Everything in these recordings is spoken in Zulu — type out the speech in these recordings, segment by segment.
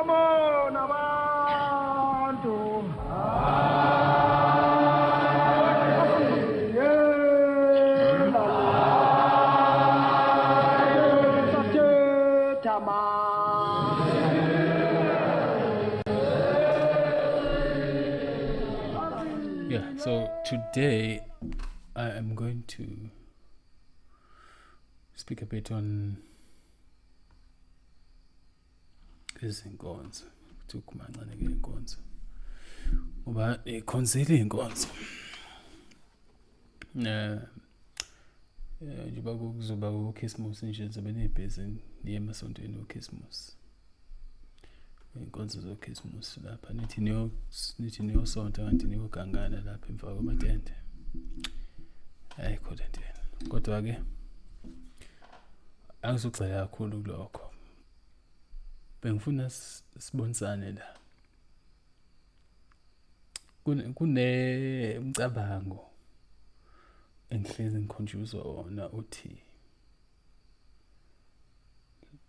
Yeah, so today I am going to speak a bit on Izinkonzo. Kumancane ke inkonzo. Ngoba ikhonzile inkonzo. Njengoba kuzoba uChristmas nje zobe nebhizi niye emasontweni oChristmas. Inkonzo zoChristmas lapha nithi niyosonta kanti niyogangana lapha emva kwamatende. Ayikho lento. Kodwa ke angizogxila kakhulu kulokho. Bengifuna sibonisane la. Kune umcabango engihlezi ngikhonjuzwa wona uthi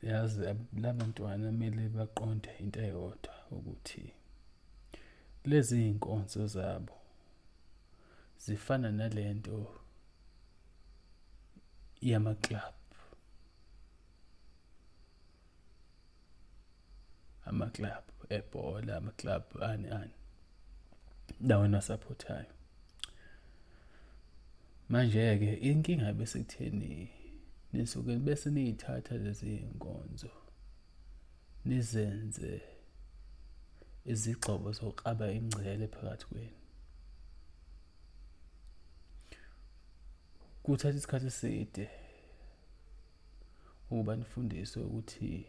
yazi labantwana kumele baqonde into eyodwa ukuthi lezi inkonzo zabo zifana nalento yama-club. Ama-club ebhola, ama-club ani. Lawa supportayo. Manje ke inkinga bese kutheni nisuke bese niyithatha lezi inkonzo nizenze izigcobo zokuqaba ingcele phakathi kwenu. Kuthatha isikhathi eside ukuba nifundiswe ukuthi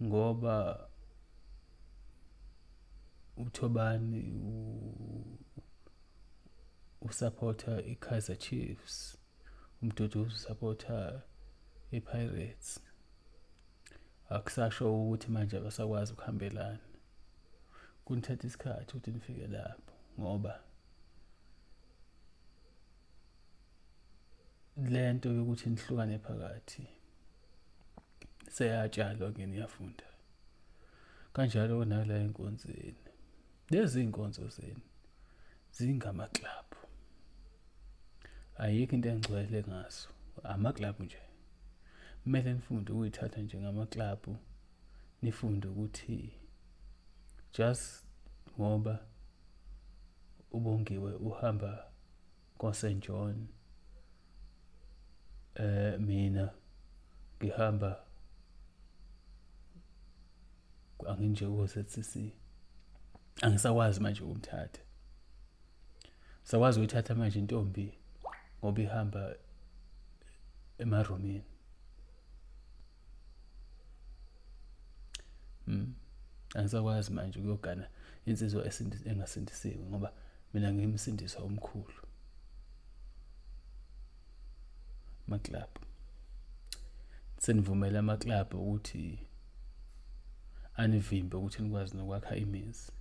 ngoba uThobani usupporta iKaizer Chiefs, umdudu usupporta iPirates, akusasho ukuthi manje abasakwazi ukuhambelana. Kunithatha isikhathi ukuthi nifike lapho ngoba lento yokuthi nihlukane phakathi seyatshalwa ke niyafunda. Kanjalo nala inkonzweni. Lezi inkonzo zenu zingama-club. Ayikho into engcwele ngaso. Ama-club nje. Kumele nifunde ukuyithatha njengama-club. Nifunde ukuthi just ngoba uBongiwe uhamba koSt John, mina ngihamba anginje uZCC. Angisakwazi manje ukumthatha. Sakwazi ukuthatha manje intombi ngoba ihamba emaromini. Angisakwazi manje ukuyogana insizwa engasindisiwe ngoba mina ngimsindiswa omkhulu. Ma-club. Senivumela ama-club ukuthi anivimbe ukuthi nikwazi nokwakha imizi.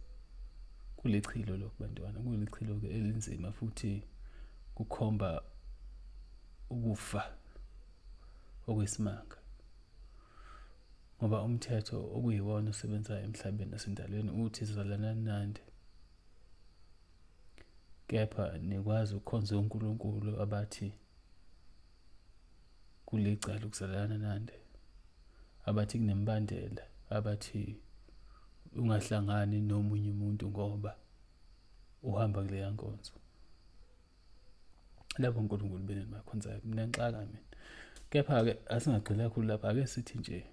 Kulichilo lokho bantwana, kulichilo ke elinzima futhi kukhomba ukufa okwesimanga. Ngoba umthetho okuyiwona osebenzayo emhlabeni nasendalweni uthi zalanani nande. Kepha nikwazi ukukhonza uNkulunkulu abathi kulicala ukuzalana nande. Abathi kunembandela, abathi ungahlangani nomunye umuntu ngoba uhamba kule yankonzo. Labo uNkulunkulu bene bakhonzayo mina ngixaka mina. Kepha ke asingagxila kakhulu lapha, ake sithi nje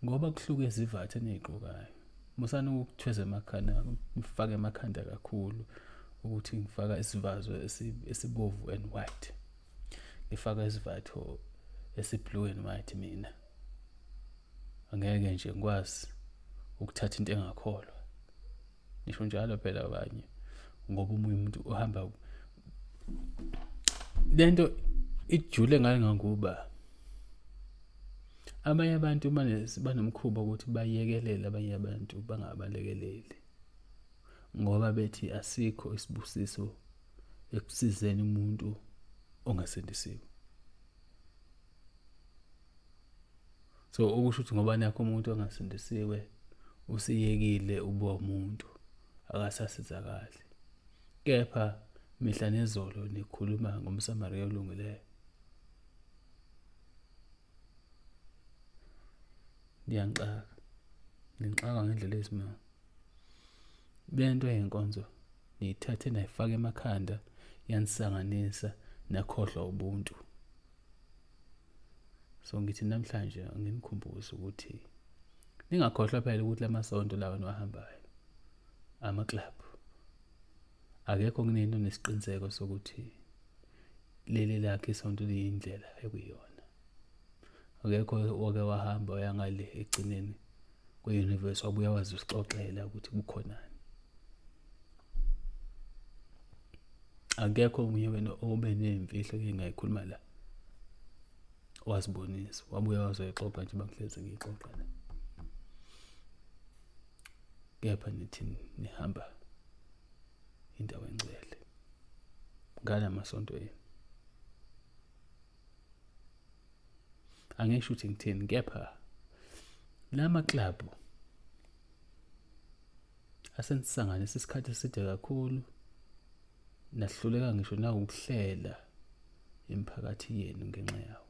ngoba kuhluke izivathe nezigqokayo. Musana ukuthweza emakhanda, mfake emakhanda kakhulu ukuthi ngifaka isivazo esibovu and white. Ngifaka isivatho esiblue and white mina. Angeke nje ngikwazi ukuthatha into engakholwa. Nisho njalo phela abanye ngoba umunye umuntu uhamba lento ijule ngale ngangoba abanye abantu banomkhuba ukuthi bayekelele abanye abantu bangabalekeleli ngoba bethi asikho isibusiso ekusizeni umuntu ongasindisiwe. So okusho ukuthi ngoba nakho umuntu ongasindisiwe usiyekile ubuwa umuntu akasasizakali. Kepha mihla nezolo nikhuluma ngomsamariya olungileyo. Ngixaka ngendlela ezisimanga. Lento eyinkonzo niyithathe nayifaka emakhanda yanisanganisa nakhohlwa ubuntu. So ngithi namhlanje nginikhumbuze ukuthi ningakhohlwa phela ukuthi lamasonto lawa niwahambayo ama-club akekho kunini onesiqiniseko sokuthi leli lakhe isonto liyindlela ekuyiyona. Akekho oke wahamba oyangale egcineni kwe-universe wabuya wazi usixoxela ukuthi kukhonani. Akekho omunye wena obe nemfihlo engayikhuluma la wazibonisa wabuya wazoyixoxa nje bangihlezi ngiyixoxa la. Kepha nithi nihamba indawo engcwele ngalamasonto enu. Angisho ukuthi ngithini, kepha lama club asenisanganisa isikhathi eside kakhulu nahluleka ngisho nawukuhlela imiphakathi yenu ngenxa yawo.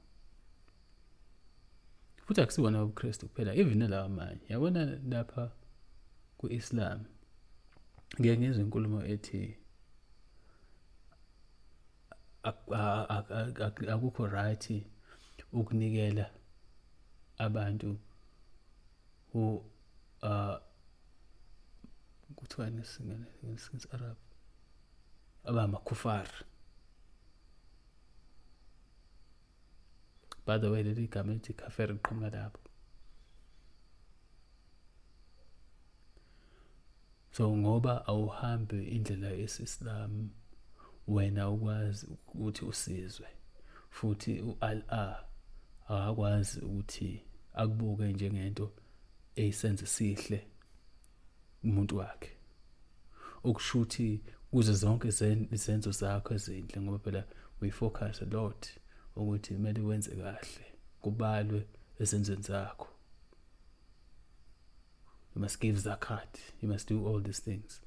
Futhi akusiwona ubuKristu kuphela, even lawa amanye. Yabona lapha ku-Islam ngeke ngizwe inkulumo ethi akukho right ukunikela abantu kuthiwa ngesi-Arab abamakhufar. By the way, leli gama elithi kafir liqhamuka lapho. So ngoba awuhambi indlela yesi-Islam wena ukwazi ukuthi usizwe, futhi u-Allah akakwazi ukuthi akubuke njengento eyisenze sihle umuntu wakhe. Ukushuthi kuze zonke izenzo zakho ezinhle ngoba phela we focus a lot ukuthi kumele wenze kahle kubalwe ezenzweni zakho. You must give zakat, you must do all these things,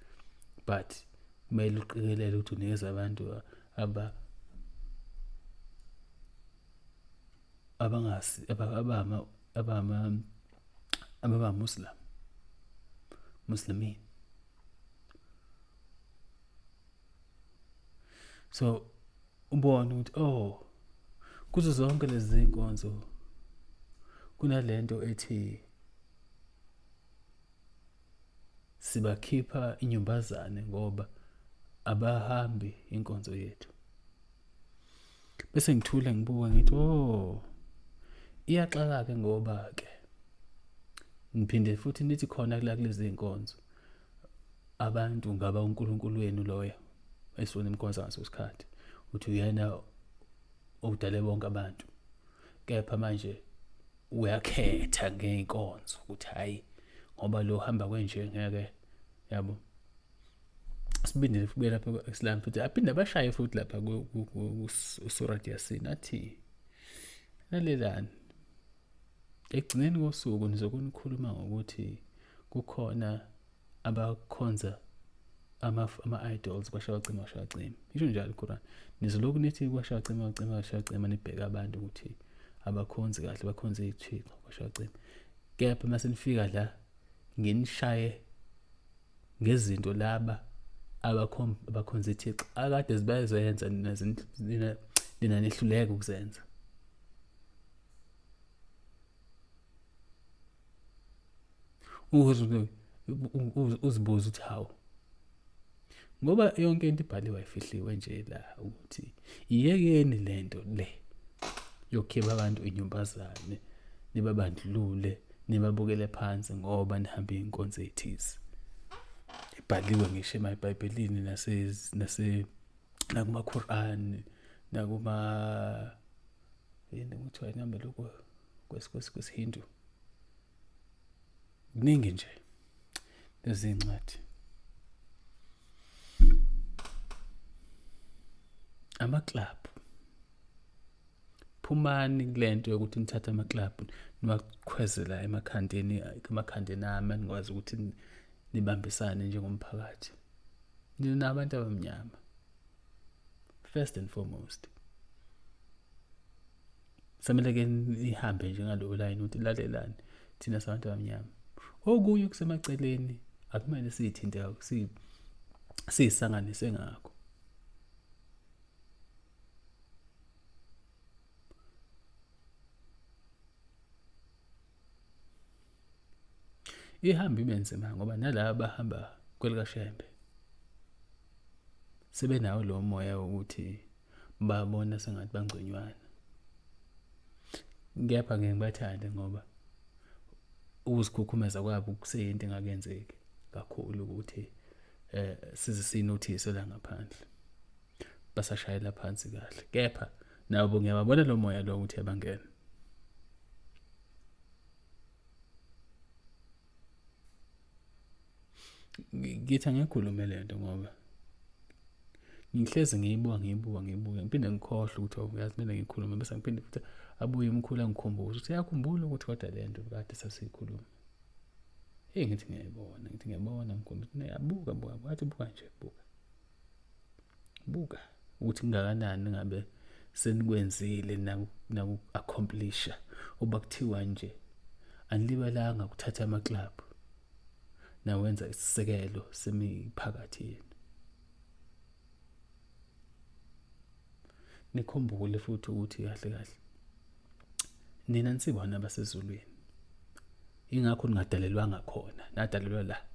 but kumele uqikelele ukuthi unikeza abantu Muslimin. So ubone ukuthi kuzo zonke lezi zinkonzo kunalento ethi sibakhipha inyumbazane ngoba abahambi inkonzo yethu. Bese ngithula ngibuka ngithi iyaxaka ke ngoba ke niphinde futhi nithi khona kulezi inkonzo abantu ngaba uNkulunkulu wenu loyo esifuna imkonzo ngaso isikhathi uthi uyena odale bonke abantu. Kepha manje uyakhetha ngeinkonzo ukuthi hayi ngoba lo hamba kwenje ngeke yabo. Sibinde kube lapha ku-Islam futhi aphinde abashaye futhi lapha kuSurat Yasin athi lalelani ekugcineni kosuku nizokunikhuluma ngokuthi kukhona abakhonza ama-idols kwashayacima. Isho njalo iQuran. Nizoloku nithi kwashayacima nibheka abantu ukuthi abakhonzi kahle bakhonze ithixo kwashayacima. Kepha mase nifika la nginishaye ngezinto laba abakhonza ithixo akade zibayenza nina nihluleka ukuzenza. Uzibuza ukuthi hawu ngoba yonke into ibhaliwe ayifihliwe nje la ukuthi iyekeni lento le yokukhipha abantu inyumbazane nibabandlulule nibabukele phansi ngoba nihambe inkonzo ethize. Ibhaliwe ngisho eBhayibhelini nakumaQuran nakuma kuthiwa inamba lokho kwesiHindu. Kuningi nje lezi incwadi. Ama-club niphumani kulento yokuthi nithathe ama-club niwakhwezela emakhandeni ami nikwazi ukuthi nibambisane njengomphakathi ninabantu abamnyama first and foremost. Samele ke ihambe nje ngalo line ukuthi lalelani thina sabantu abamnyama. Okunye kusemaceleni akumele siyithinte siyisanganise ngakho. Ihamba ibenzima ngoba nalabo bahamba kwelikashembe sebenawo lo moya wokuthi babona sengathi bangconywana. Kepha ngeke ngibathande ngoba ukuzikhukhumeza kwabo kuseyinto engakenzeki kakhulu ukuthi size sinothise la ngaphandle basashayela phansi kahle. Kepha nabo ngiyababona lo moya lo ukuthi yabangena. Ngithi angikhulume lento ngoba ngihlezi ngiyibuka ngiphinde ngikhohle ukuthi uyazi mina ngikhuluma bese ngiphinde futhi abuye umkhulu angikhumbuze ukuthi yakhumbula ukuthi kodwa lento kade sasikhuluma. Ngithi ngiyabona mkhulu ukuthi yabuka wathi buka nje buka ukuthi kungakanani ngabe senikwenzile naku accomplisha obakuthiwa nje anilibalanga ukuthatha ama-club nawenza isisekelo semiphakathi yenu. Nikhumbule futhi ukuthi kahle nina nisibona abasezulwini ingakho ningadalelwanga khona nadalelwa la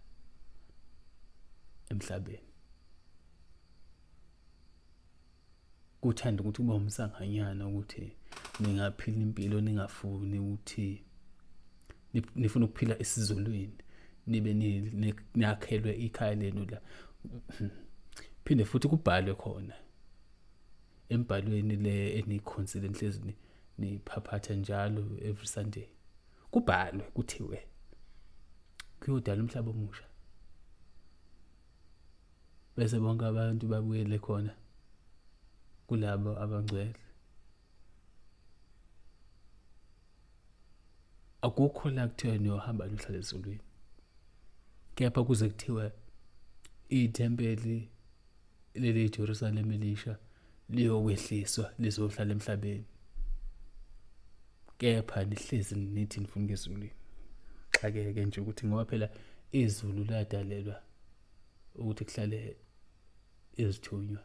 emhlabeni. Kuthanda ukuthi kube umsanganyana ukuthi ningaphila impilo ningafuni ukuthi nifuna ukuphila esizulwini nibe nakhelwe ikhaya lenu la. Phinde futhi kubhalwe khona embhalweni le enikhonsile enhlezi niphaphatha njalo every Sunday. Kubhalwe kuthiwe kuyodala umhlaba omusha bese bonke abantu babuyele khona kulabo abangcwele. Akukho la kuthiwa niyohamba nihlale ezulwini. Kepha kuze kuthiwe ithempeli leli Jerusalem elisha liyokwehliswa lizohlala emhlabeni. Kepha nihlezi nithi nifuna ngezulwini. Xakeke nje ukuthi ngoba phela izulu ladalelwa ukuthi kuhlale izithunywa.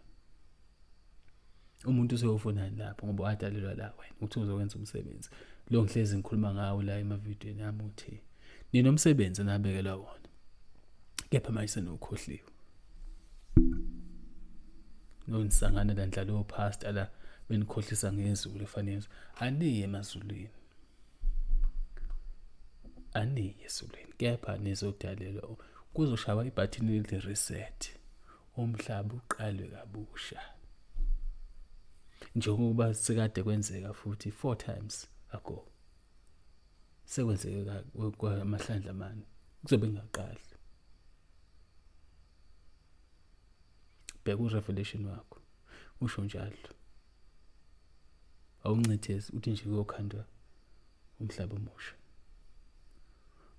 Umuntu useyofunani lapho ngoba wadalelwa la wena ukuthi uzokwenza umsebenzi. Lo ngihlezi ngikhuluma ngawo la emavidiyweni ami uthi ninomsebenzi nabekelwa wona. Kepha manje senokhohliwe. Nonisangana la ndlala opastor la benikhohlisa ngezulu efanele aniye emazulwini. Aniye ezulwini kepha nizodalelwa kuzoshaywa ibhathini elithi reset. Umhlaba uqalwe kabusha. Njengoba sekade kwenzeka futhi 4 times ago. Sekwenzeka kwamahlandla amane. Kuzobe ngaqali. Bheka uRevelation wakho. Usho njalo. Awuncithezi uthi nje uyokhandwa umhlaba omusha.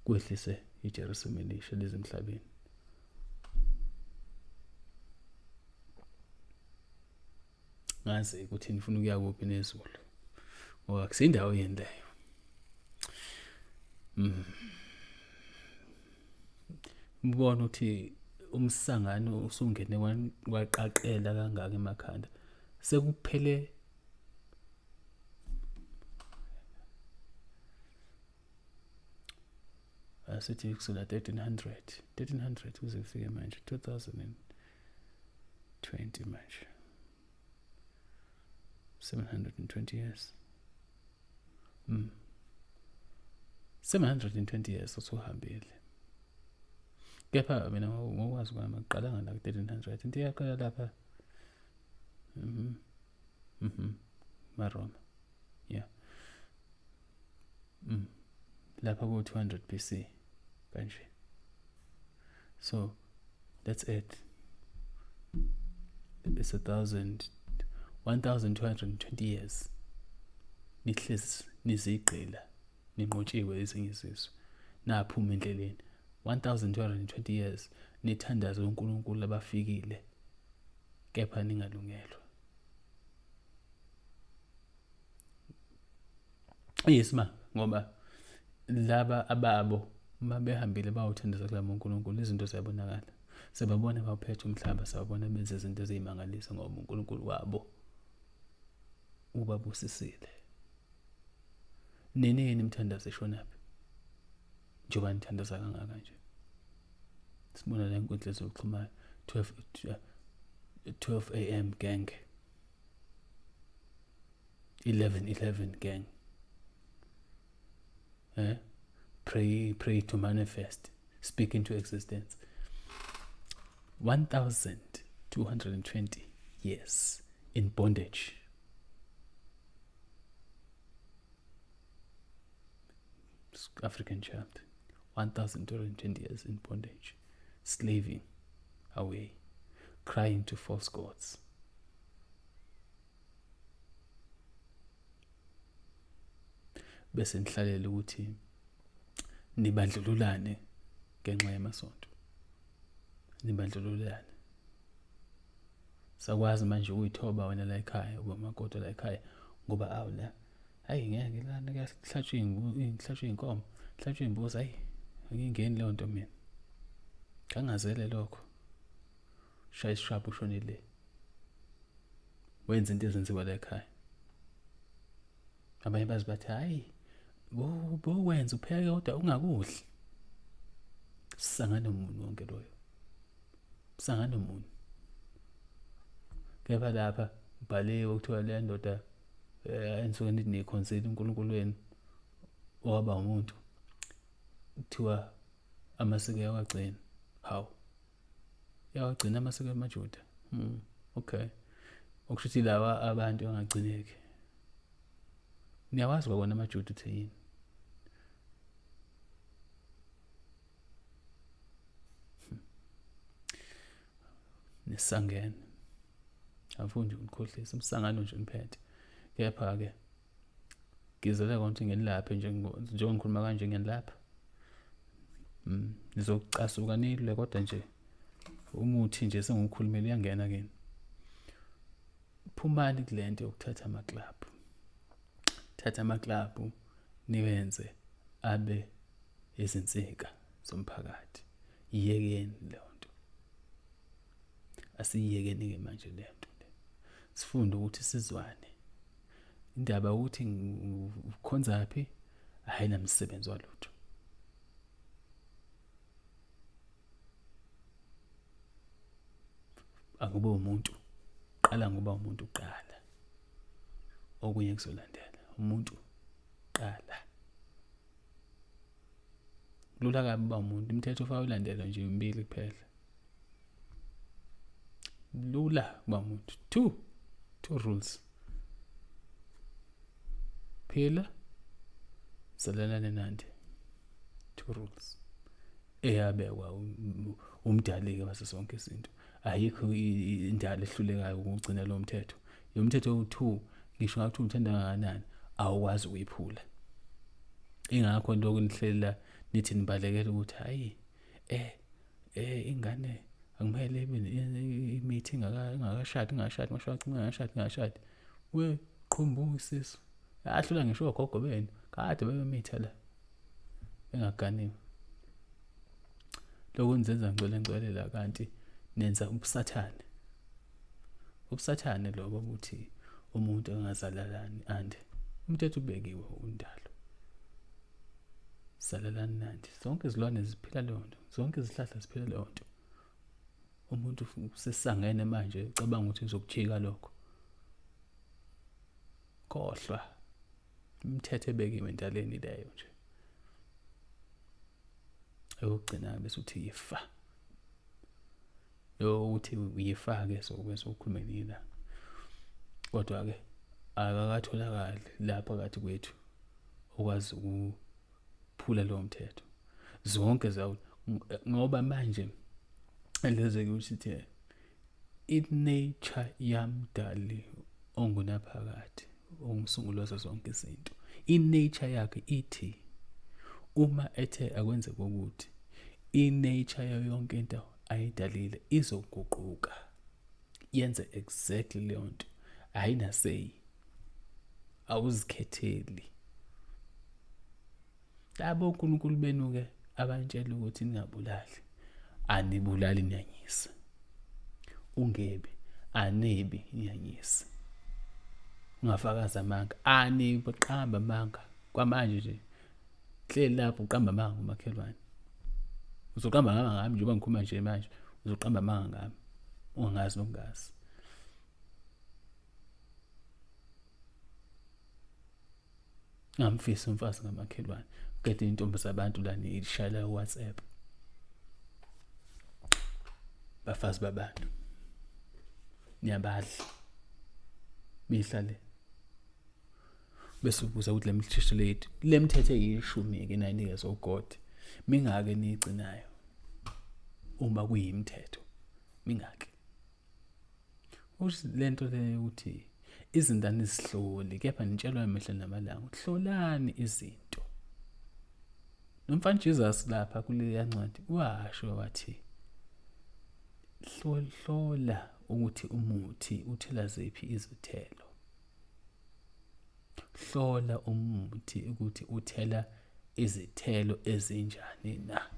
Kwehlise iJerusalem elisha lezemhlabeni. Ngazi ukuthi nifuna ukuya kuphi nezulu. Ngoba kusindawo yendayo. Mbona ukuthi umsangano usungene waqaqela kangaka emakhanda. Sekuphele asithi kusula 1300 kuze kufike manje 2020 manje 720 years. 720 years usuhambile. Kepha mina ngokwazi kwami aqalanga la 1300 into yaqala lapha Maroma. Yeah. Lapha ku 200 BC kanje. So that's it. It's 1220 years nihlezi nizigqila ninqotshiwe ezinye izizwe naphuma endleleni 1220 years nithandaze uNkulunkulu abafikile kepha ningalungelwa. Yisimanga ngoba laba ababo uma behambile bayothandaza kulabo uNkulunkulu izinto ziyabonakala. Sebabona baphethe umhlaba, sababona benze izinto eziyimangalisa ngoba uNkulunkulu wabo ubabusisile. Nini nimthandaze shonaphi njengoba nithandaza kangaka nje. Sibona la inkundla zokuxhumana 12 a.m. gang, 11 gang, pray to manifest, speak into existence. 1220 years in bondage. African child, 1220 years in bondage, slaving away, crying to false gods. Bese nihlalela ukuthi nibandlululane ngenxa yamasonto. Nibandlululane. Sakwazi manje uyithoba wena la ekhaya, uba magoda la ekhaya ngoba awula. Hayi ngeke lana kuhlatshwe inkomo, kuhlatshwe imbuzi, hayi angingeni leyo nto mina. Kangazele lokho. Shaya isishaphu ushonile. Wenza into ezenziwa la ekhaya. Abanye bazi bathi hayi wenza upheke kodwa ungakudli. Sisangana nomuntu wonke loyo. Sisangana nomuntu. Kepha lapha ubhaliwe ukuthiwa le ndoda ensuke nithi nikhonzile uNkulunkulu wenu owaba umuntu kuthiwa amasiko yawagcina. Hawu. Yawagcina amasiko amaJuda. Okay. Okushuthi lawa abantu angagcineki. Niyawazi kwabona amaJuda uthi yini? Nisangene. Afundi ukukhohlisa umsangano nje niphethe. Kepha ke ngizela konke ngenilapha njengoba ngikhuluma kanje ngenilapha. Nizocasuka nilwe kodwa nje umuthi nje sengikhulumela uyangena kini. Phumani kulento yokuthatha amaclub. Thatha amaclub niwenze abe izinsika zomphakathi. Iyekeni leyo nto. Asiyekeni ke manje le nto le. Sifunde ukuthi sizwane. Indaba ukuthi ukhonza phi ayina msebenzi walutho. Akube umuntu qala ngoba umuntu uqala. Okunye kuzolandela. Umuntu qala. Lula kabi ba umuntu imithetho ufaka ulandela nje imbili kuphela. Lula ba umuntu. Two rules. Phila zalalane nandi. 2 rules. Eyabekwa umdali-ke waso sonke izinto. Ayikho indalo ehlulekayo ukugcina lo mthetho. Yomthetho u2 ngisho ngathi umthanda kangakanani awukwazi ukuyiphula. Ingakho lokho nihlela nithi nibalekela ukuthi hayi ingane akumele ibe imithi ingakashadi ngashadi. We qhumbuka isisu. Yahlula ngisho ogogo benu kade bebemitha la. Engaganiwe. Lokho nizenza ngcwele la kanti nenza ubusathane. Ubusathane lobo ukuthi umuntu angazalalani ande umthetho ubekiwe undalo. Salalani nandi. Zonke izilwane ziphila leyo nto. Zonke izihlahla ziphila leyo nto. Umuntu sesangene manje ucabanga ukuthi uzokujika lokho. Khohlwa. Umthetho ebekiwe endaleni leyo nje. Eyogcina bese uthi yifa. Lo uthi uyifake sokubese ukhulumela. Kodwa ke akakatholakali lapha kathi kwethu okwazi ukuphula lo mthetho. Zonke zawo ngoba manje eleze ukuthi inature yamdali ongunaphakade ongumsunguli wazo zonke izinto. I-nature yakhe ithi uma ethe akwenzeke ukuthi i-nature yayo yonke into ayidalile izoguquka yenze exactly leyo nto, ayinasay, awuzikhetheli. Labo uNkulunkulu benu-ke abantshela ukuthi ningabulali, anibulali inyanyisa. Ungebi, anebi inyanyisa. Ungafakazi amanga, aniqamba amanga. Kwamanje nje hleli lapho uqamba amanga umakhelwane. Uzoqamba amanga ngami njengoba ngikhuluma nje manje, uzoqamba amanga ngami ungangazi nokungazi. Ngamfisa umfazi ngamakhelwane, kade intombi zabantu la nishayela WhatsApp. Bafazi babantu niyabadla mihlale bese ubuza ukuthi le mithetho eyishumi-ke nayinikezwa uGod mingake niyigcinayo uma kuyimithetho mingake. Lento le ukuthi izindane zihloli, kepha nitshelwa imihla namalanga ukuthi hlolani izinto. Nomfana Jesus lapha kule yancwadi washo wathi hlola ukuthi umuthi uthela ziphi izithelo. Hlola umuthi ukuthi uthela izithelo ezinjani na.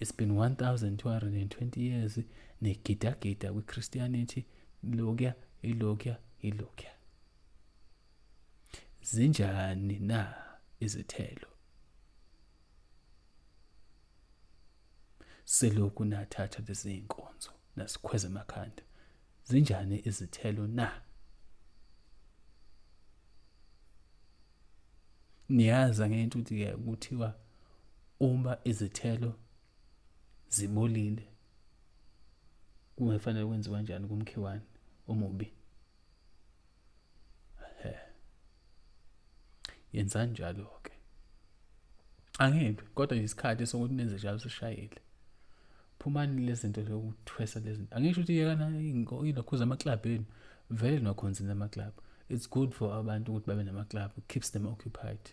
It's been 1220 years negidagida kwi-Christianity, ilokya. Zinjani na izithelo? Selokhu nathatha lezi inkonzo nasikhweza emakhanda. Zinjani izithelo na? Niyaza ngento ukuthi kuthiwa uma izithelo zibolile kungafanele kwenziwa kanjani kumkhiwane omubi? Yenzani njalo-ke. Angibi, kodwa isikhathi sokuthi nenze njalo sishayile. Phumani lezi zinto zokuthwesa lezi zinto. Angisho ukuthi yekana ilokhuza ama-club enu. Vele nakhonzini ama-club. It's good for abantu ukuthi babe nama-club. It keeps them occupied.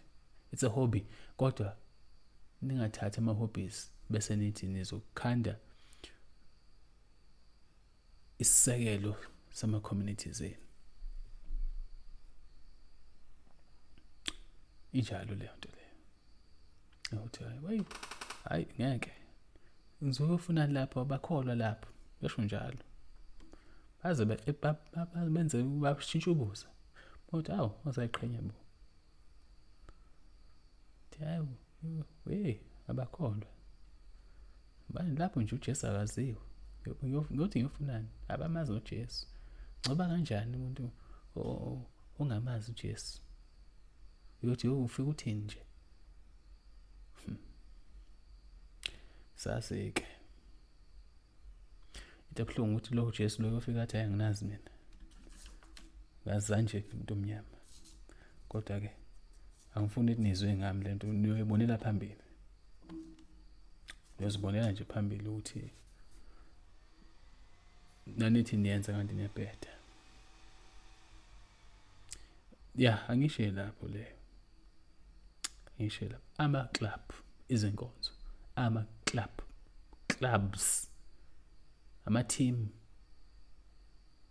It's a hobby. Kodwa ningathathi ama-hobbies bese nithi nizokhanda isisekelo sama-communities enu. Injalo leyo nto leyo. Uthi hayi ngeke. Ngizofuna lapho abakholwa lapho. Besho njalo. Baze benze bashintshe ubuza. Uthi awu wazayiqhenya bo. Hayi abakholwa. Bani lapho nje uJesu akaziwe. Ngothi ngiyofunani? Abamazi uJesu. Ngoba kanjani umuntu ongamazi uJesu? Uyothi ufika uthini nje? Sasike. Into ebuhlungu ukuthi lo Jesu lo yofika athi anginazi mina. Ngazi nje umuntu omnyama. Kodwa ke angifuni ukuthi nizwe ngami lento niyoyibonela phambili. Niyozibonela nje phambili ukuthi nanithi niyenza kanti niyabheda. Ya, angishiye lapho leyo. Angishiye lapho. Ama-club, izinkonzo. Clubs, ama-team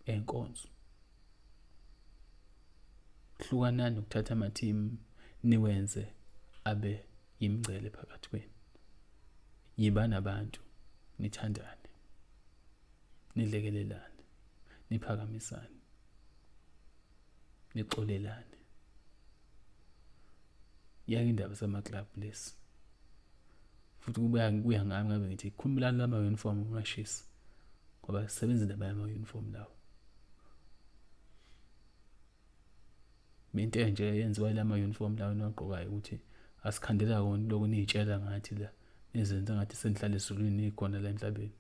enkonzo. Hlukanani ukuthatha ama-team niwenze abe yimingcele phakathi kwenu. Yibani abantu, nithandane, nilekelelane, niphakamisane, nixolelane. Yake indaba sama-club lesi. Futhi kuya ngami ngabe ngithi khulumilani lama-uniform ungashisi. Ngoba sisebenza indaba yama-uniform lawo. Into nje yenziwa lama-uniform lawo nogqokayo ukuthi asikhandela kona lokho niyitshela ngathi la nizenza ngathi senihlala ezulwini ikhona la emhlabeni.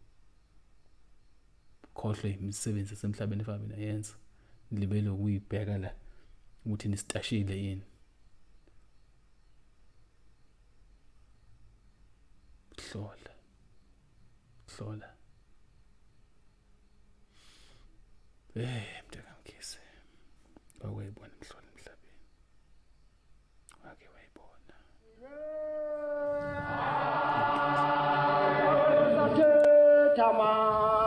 Khohle imisebenzi esemhlabeni efana nayenza. Libele ukuyibheka la ukuthi nisitashile yini. Hlola. Mntakamkhize. Wayibona imhlolo emhlabeni. Wake wayibona. Tama